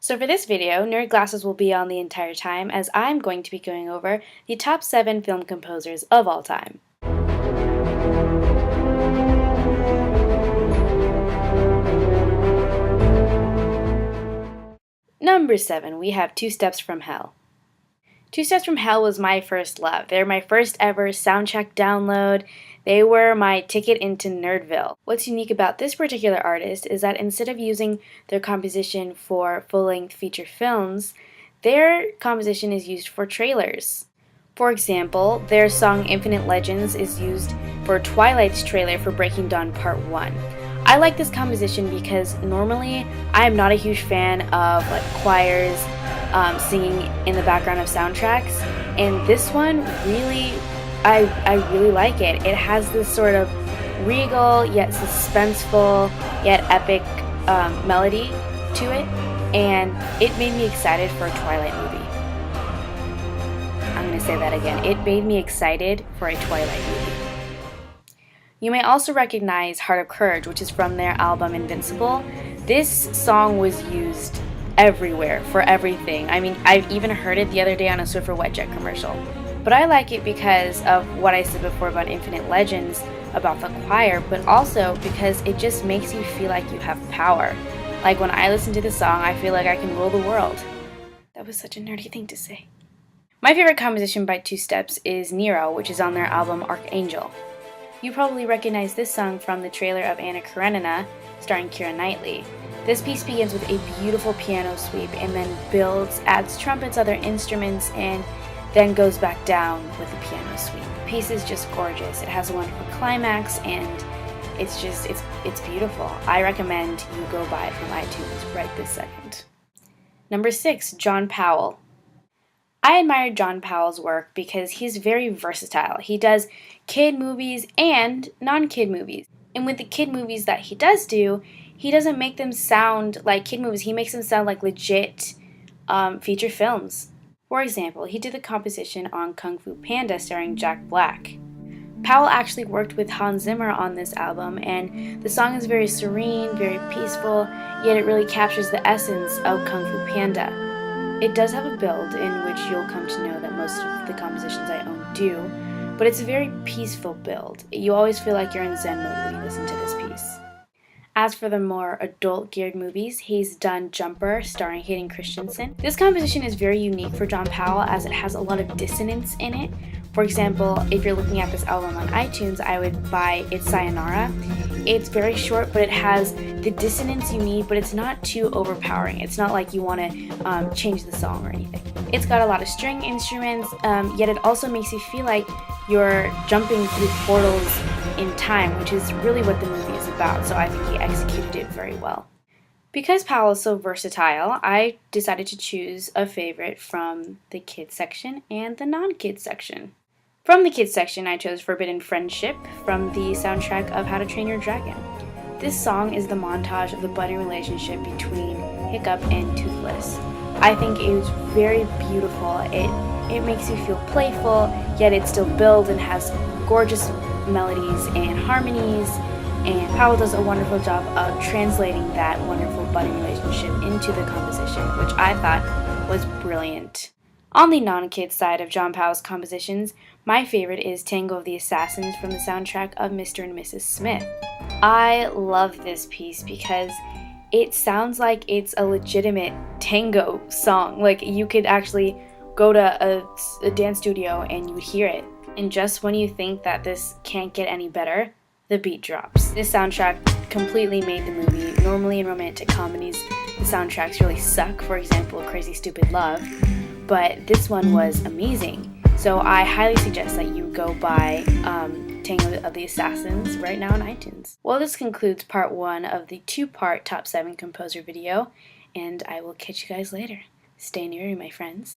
So for this video, Nerd Glasses will be on the entire time as I'm going to be going over the top 7 film composers of all time. Number 7, we have Two Steps from Hell. Two Steps from Hell was my first love. They're my first ever soundtrack download. They were my ticket into Nerdville. What's unique about this particular artist is that instead of using their composition for full-length feature films, their composition is used for trailers. For example, their song Infinite Legends is used for Twilight's trailer for Breaking Dawn Part 1. I like this composition because normally I am not a huge fan of choirs singing in the background of soundtracks, and this one really, I really like it. It has this sort of regal yet suspenseful yet epic melody to it, and it made me excited for a Twilight movie. I'm going to say that again. It made me excited for a Twilight movie. You may also recognize Heart of Courage, which is from their album Invincible. This song was used everywhere for everything. I mean, I've even heard it the other day on a Swiffer WetJet commercial. But I like it because of what I said before about Infinite Legends, about the choir, but also because it just makes you feel like you have power. Like when I listen to the song, I feel like I can rule the world. That was such a nerdy thing to say. My favorite composition by Two Steps is Nero, which is on their album Archangel. You probably recognize this song from the trailer of Anna Karenina, starring Keira Knightley. This piece begins with a beautiful piano sweep and then builds, adds trumpets, other instruments, and then goes back down with the piano sweep. The piece is just gorgeous. It has a wonderful climax, and it's beautiful. I recommend you go buy it from iTunes right this second. Number 6, John Powell. I admire John Powell's work because he's very versatile. He does kid movies and non-kid movies. And with the kid movies that he does do, he doesn't make them sound like kid movies. He makes them sound like legit feature films. For example, he did the composition on Kung Fu Panda starring Jack Black. Powell actually worked with Hans Zimmer on this album, and the song is very serene, very peaceful, yet it really captures the essence of Kung Fu Panda. It does have a build in which you'll come to know that most of the compositions I own do, but it's a very peaceful build. You always feel like you're in Zen mode when you listen to this piece. As for the more adult-geared movies, he's done Jumper, starring Hayden Christensen. This composition is very unique for John Powell as it has a lot of dissonance in it. For example, if you're looking at this album on iTunes, I would buy It's Sayonara. It's very short, but it has the dissonance you need, but it's not too overpowering. It's not like you want to change the song or anything. It's got a lot of string instruments, yet it also makes you feel like you're jumping through portals in time, which is really what the movie is about, so I think he executed it very well. Because Powell is so versatile, I decided to choose a favorite from the kids section and the non-kids section. From the kids section, I chose Forbidden Friendship from the soundtrack of How to Train Your Dragon. This song is the montage of the budding relationship between Hiccup and Toothless. I think it is very beautiful. It makes you feel playful, yet it still builds and has gorgeous melodies and harmonies, and Powell does a wonderful job of translating that wonderful budding relationship into the composition, which I thought was brilliant. On the non-kid side of John Powell's compositions, my favorite is Tango of the Assassins from the soundtrack of Mr. and Mrs. Smith. I love this piece because it sounds like it's a legitimate tango song. Like you could actually go to a dance studio and you would hear it. And just when you think that this can't get any better, the beat drops. This soundtrack completely made the movie. Normally in romantic comedies, the soundtracks really suck. For example, Crazy Stupid Love. But this one was amazing. So I highly suggest that you go buy Tango of the Assassins right now on iTunes. Well, this concludes part 1 of the 2-part Top 7 Composer video, and I will catch you guys later. Stay nerdy, my friends.